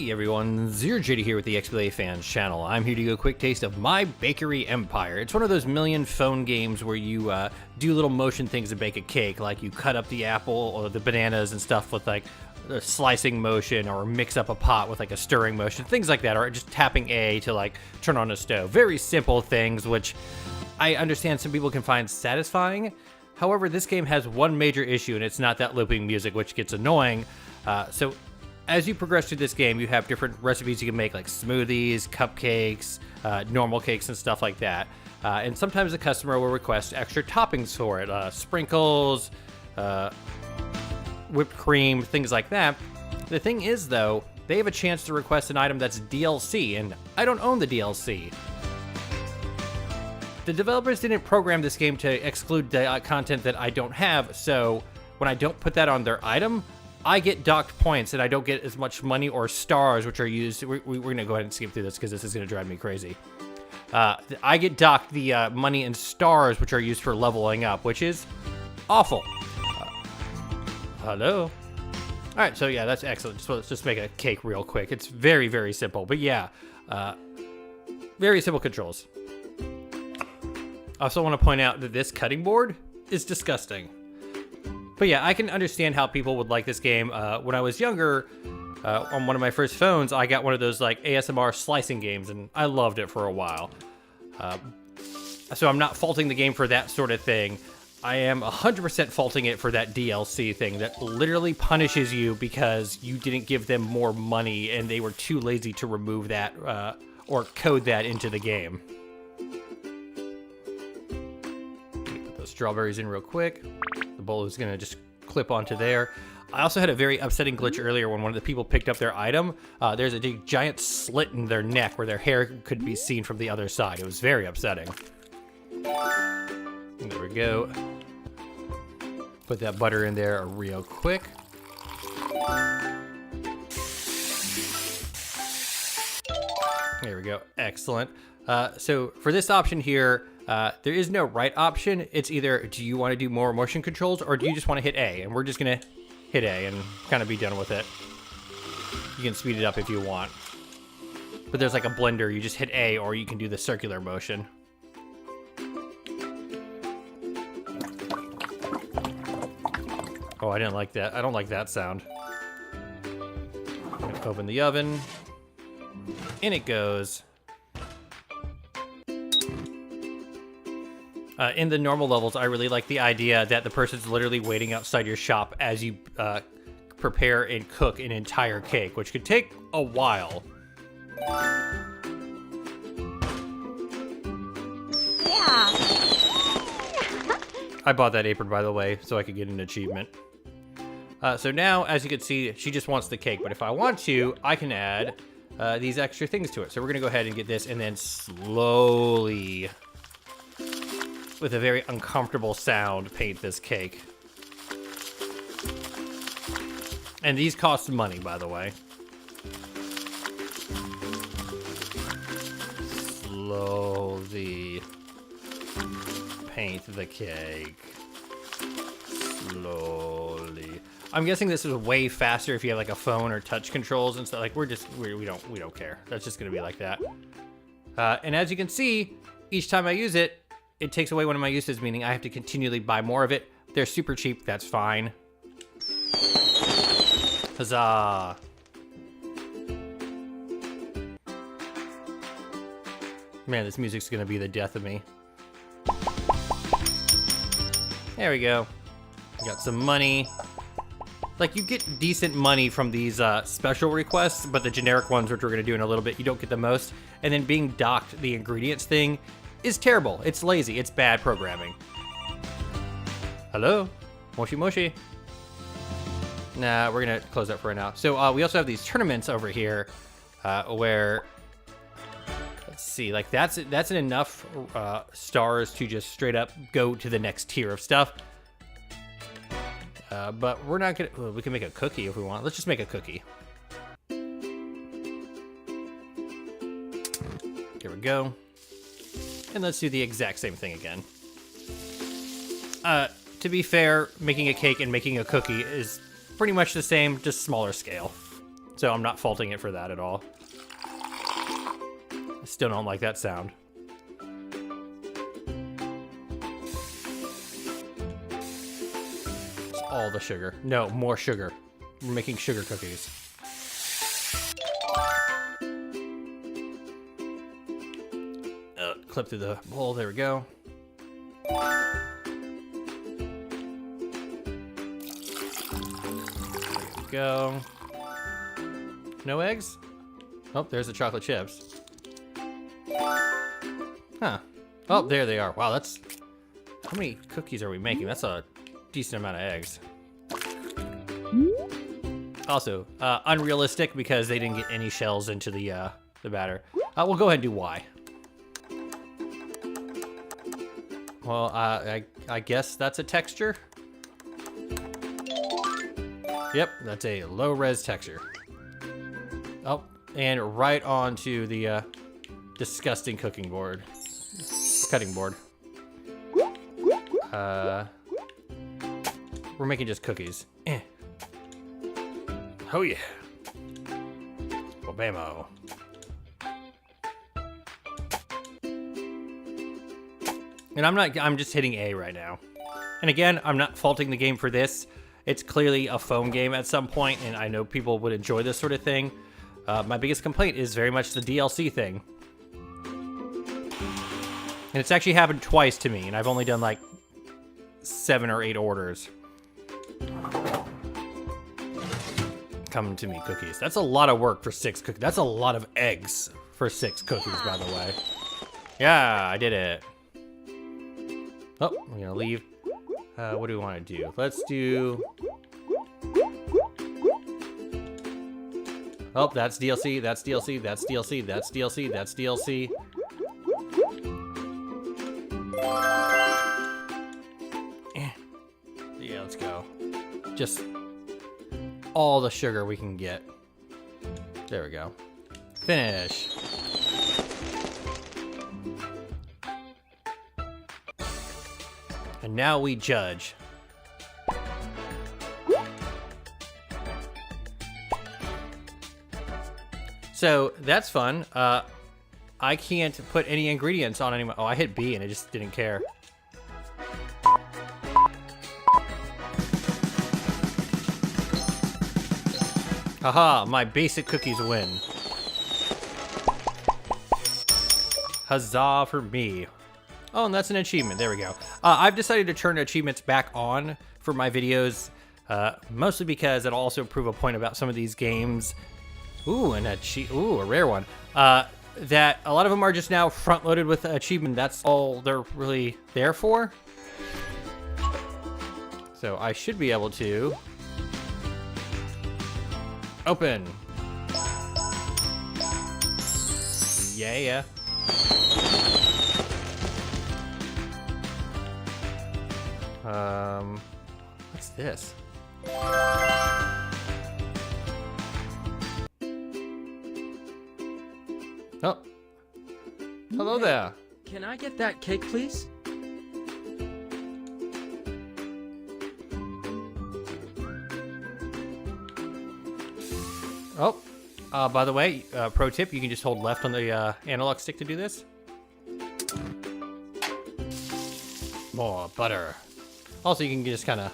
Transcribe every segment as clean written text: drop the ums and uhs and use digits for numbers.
Hey everyone, Zero JD here with the XBLA Fans channel. I'm here to give you a quick taste of My Bakery Empire. It's one of those million phone games where you do little motion things to bake a cake, like you cut up the apple or the bananas and stuff with like a slicing motion, or mix up a pot with like a stirring motion, things like that, or just tapping A to like turn on a stove. Very simple things, which I understand some people can find satisfying. However, this game has one major issue, and it's not that looping music, which gets annoying. So as you progress through this game, you have different recipes you can make, like smoothies, cupcakes, normal cakes, and stuff like that. And sometimes the customer will request extra toppings for it, sprinkles, whipped cream, things like that. The thing is, though, they have a chance to request an item that's DLC, and I don't own the DLC. The developers didn't program this game to exclude the content that I don't have, so when I don't put that on their item, I get docked points, and I don't get as much money or stars, which are used. We're going to go ahead and skip through this because this is going to drive me crazy. I get docked the money and stars, which are used for leveling up, which is awful. Hello? All right, so yeah, that's excellent. So let's just make a cake real quick. It's very, very simple, but yeah, very simple controls. I also want to point out that this cutting board is disgusting. But yeah, I can understand how people would like this game. When I was younger, on one of my first phones, I got one of those like ASMR slicing games, and I loved it for a while. So I'm not faulting the game for that sort of thing. I am 100% faulting it for that DLC thing that literally punishes you because you didn't give them more money and they were too lazy to remove that or code that into the game. Put those strawberries in real quick. The bowl is gonna just clip onto there. I also had a very upsetting glitch earlier when one of the people picked up their item. There's a giant slit in their neck where their hair could be seen from the other side. It was very upsetting. There we go. Put that butter in there real quick. There we go. Excellent. So for this option here, there is no right option. It's either, do you want to do more motion controls, or do you just want to hit A? And we're just going to hit A and kind of be done with it. You can speed it up if you want. But there's like a blender. You just hit A, or you can do the circular motion. Oh, I didn't like that. I don't like that sound. Open the oven. In it goes. In the normal levels, I really like the idea that the person's literally waiting outside your shop as you prepare and cook an entire cake, which could take a while. Yeah. I bought that apron, by the way, so I could get an achievement. So now, as you can see, she just wants the cake, but if I want to, I can add these extra things to it. So we're gonna go ahead and get this, and then slowly, with a very uncomfortable sound, paint this cake. And these cost money, by the way. Slowly paint the cake. Slowly. I'm guessing this is way faster if you have like a phone or touch controls and stuff. Like we don't care. That's just gonna be like that. And as you can see, each time I use it, it takes away one of my uses, meaning I have to continually buy more of it. They're super cheap, that's fine. Huzzah. Man, this music's gonna be the death of me. There we go. Got some money. Like, you get decent money from these special requests, but the generic ones, which we're gonna do in a little bit, you don't get the most. And then being docked the ingredients thing is terrible. It's lazy. It's bad programming. Hello? Moshi Moshi? Nah, we're gonna close that for now. So we also have these tournaments over here where, let's see, like that's enough stars to just straight up go to the next tier of stuff. But we're not gonna, well, we can make a cookie if we want. Let's just make a cookie. Here we go. And let's do the exact same thing again. To be fair, making a cake and making a cookie is pretty much the same, just smaller scale. So I'm not faulting it for that at all. I still don't like that sound. It's all the sugar. No, more sugar. We're making sugar cookies. Clip through the bowl. There we go. There we go. No eggs? Oh, there's the chocolate chips. Huh. Oh, there they are. Wow, that's... How many cookies are we making? That's a decent amount of eggs. Also, unrealistic because they didn't get any shells into the batter. We'll go ahead and do Y. Well, I guess that's a texture. Yep, that's a low-res texture. Oh, and right onto the disgusting cutting board. We're making just cookies. Oh yeah. Bam-o. And I'm just hitting A right now. And again, I'm not faulting the game for this. It's clearly a phone game at some point, and I know people would enjoy this sort of thing. My biggest complaint is very much the DLC thing. And it's actually happened twice to me, and I've only done like 7 or 8 orders. Come to me, cookies. That's a lot of work for 6 cookies. That's a lot of eggs for 6 cookies, by the way. Yeah, I did it. Oh, I'm gonna leave. What do we want to do? Let's do... Oh, that's DLC, that's DLC, that's DLC, that's DLC, that's DLC. Yeah, let's go. Just all the sugar we can get. There we go. Finish. And now we judge. So that's fun. I can't put any ingredients on any. Oh, I hit B and it just didn't care. Haha, my basic cookies win. Huzzah for me. Oh, and that's an achievement. There we go. I've decided to turn achievements back on for my videos, mostly because it'll also prove a point about some of these games. Ooh, and a rare one. That a lot of them are just now front-loaded with achievement. That's all they're really there for. So I should be able to open. Yeah. What's this? Oh. Hello there. Can I get that cake, please? Oh. By the way, pro tip, you can just hold left on the analog stick to do this. More butter. Also, you can just kind of...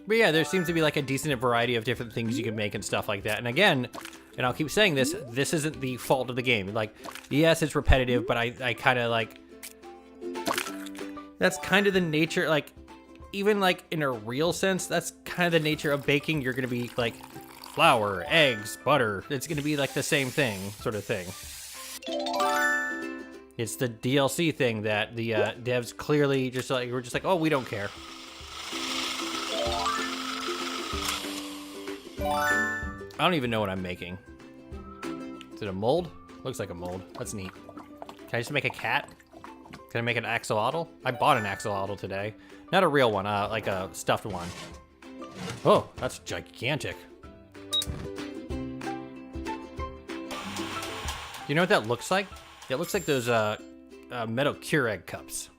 But yeah, there seems to be like a decent variety of different things you can make and stuff like that. And again, and I'll keep saying this, this isn't the fault of the game. Like, yes, it's repetitive, but I kind of like... That's kind of the nature, like, even like in a real sense, that's kind of the nature of baking. You're going to be like flour, eggs, butter. It's going to be like the same thing, sort of thing. It's the DLC thing that the devs clearly just like, we're just like, oh, we don't care. I don't even know what I'm making. Is it a mold? Looks like a mold. That's neat. Can I just make a cat? Can I make an axolotl? I bought an axolotl today. Not a real one, like a stuffed one. Oh, that's gigantic. You know what that looks like? It looks like those metal Keurig cups.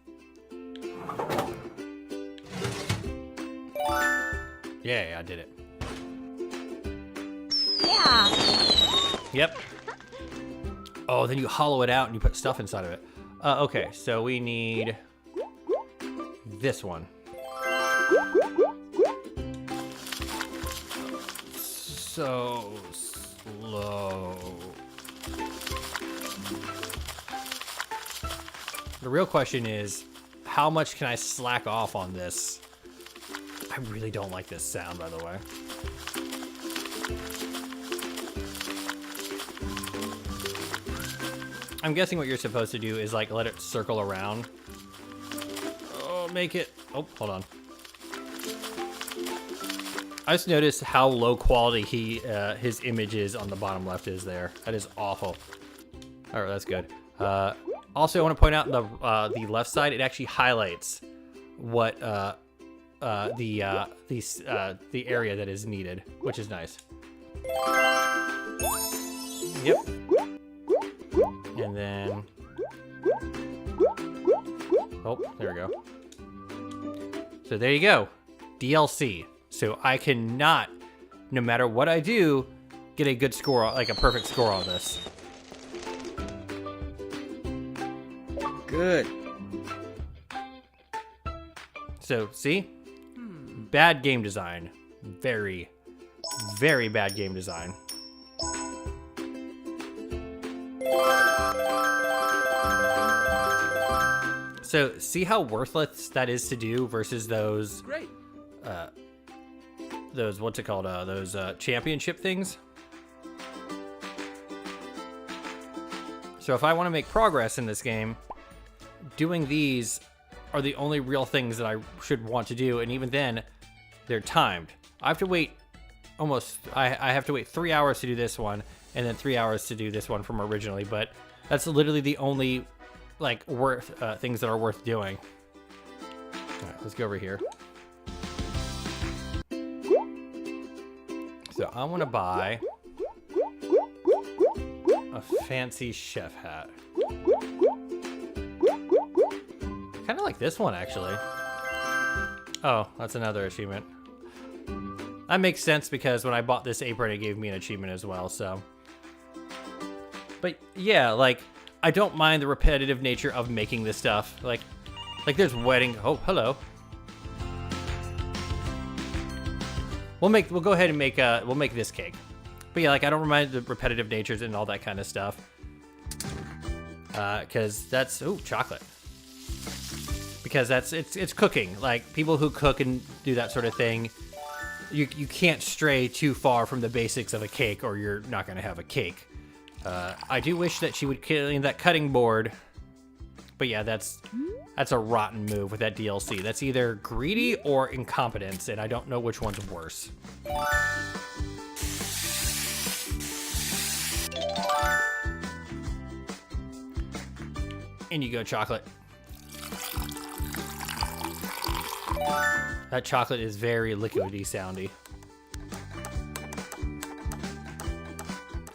Yeah, I did it. Yeah. Yep. Oh, then you hollow it out and you put stuff inside of it. Okay, so we need this one. So slow. The real question is, how much can I slack off on this? I really don't like this sound, by the way. I'm guessing what you're supposed to do is like let it circle around. Oh, make it. Oh, hold on. I just noticed how low quality his image is on the bottom left is there. That is awful. All right, that's good. Also, I want to point out the left side. It actually highlights what the area that is needed, which is nice. Yep. And then, oh, there we go. So there you go, DLC. So I cannot, no matter what I do, get a good score, like a perfect score on this. Good. So, see? Bad game design. Very, very bad game design. So, see how worthless that is to do versus those... Great. Those, what's it called? Those championship things? So if I want to make progress in this game, doing these are the only real things that I should want to do, and even then, they're timed. I have to wait almost, I have to wait 3 hours to do this one, and then 3 hours to do this one from originally, but that's literally the only, like, things that are worth doing. All right, let's go over here. So I want to buy a fancy chef hat. Kind of like this one, actually. Oh, that's another achievement. That makes sense because when I bought this apron, it gave me an achievement as well, so. But yeah, like, I don't mind the repetitive nature of making this stuff. Like there's wedding. Oh, hello. We'll go ahead and make we'll make this cake. But yeah, like I don't mind the repetitive natures and all that kind of stuff. Cause that's, ooh, chocolate. Because it's cooking. Like people who cook and do that sort of thing, you can't stray too far from the basics of a cake or you're not gonna have a cake. I do wish that she would clean that cutting board. But yeah, that's a rotten move with that DLC. That's either greedy or incompetence, and I don't know which one's worse. In you go, chocolate. That chocolate is very liquidy soundy.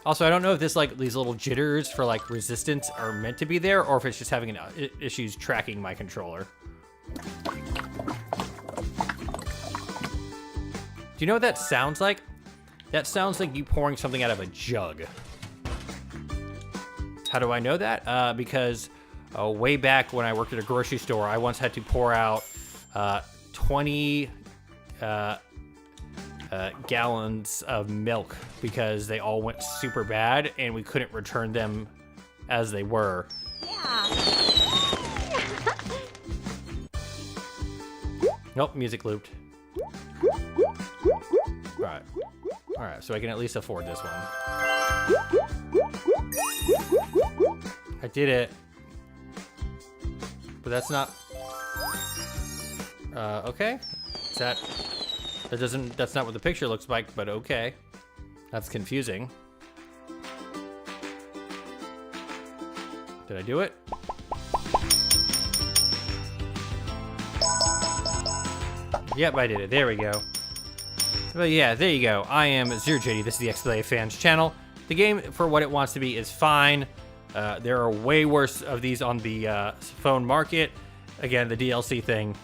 Also, I don't know if this, like, these little jitters for, like, resistance are meant to be there, or if it's just having issues tracking my controller. Do you know what that sounds like? That sounds like you pouring something out of a jug. How do I know that? Because way back when I worked at a grocery store, I once had to pour out 20 gallons of milk because they all went super bad and we couldn't return them as they were. Yeah. Nope, music looped. Alright, so I can at least afford this one. I did it. But that's not... okay. That's not what the picture looks like, but okay. That's confusing. Did I do it? Yep, I did it. There we go. But yeah, there you go. I am ZeroJD. This is the XBLA Fans channel. The game, for what it wants to be, is fine. There are way worse of these on the phone market. Again, the DLC thing.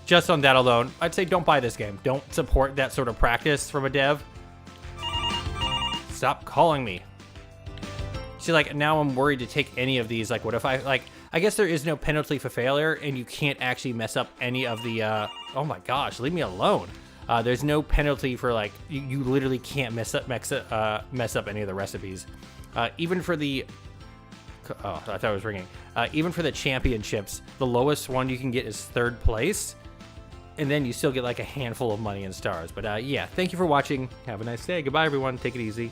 Just on that alone, I'd say don't buy this game. Don't support that sort of practice from a dev. Stop calling me. See, like, now I'm worried to take any of these. Like, what if I guess there is no penalty for failure, and you can't actually mess up any of the, oh my gosh, leave me alone. There's no penalty for, like, you literally can't mess up any of the recipes. Even for the, oh, I thought it was ringing. Even for the championships, the lowest one you can get is 3rd place, and then you still get, like, a handful of money and stars. But, yeah, thank you for watching. Have a nice day. Goodbye, everyone. Take it easy.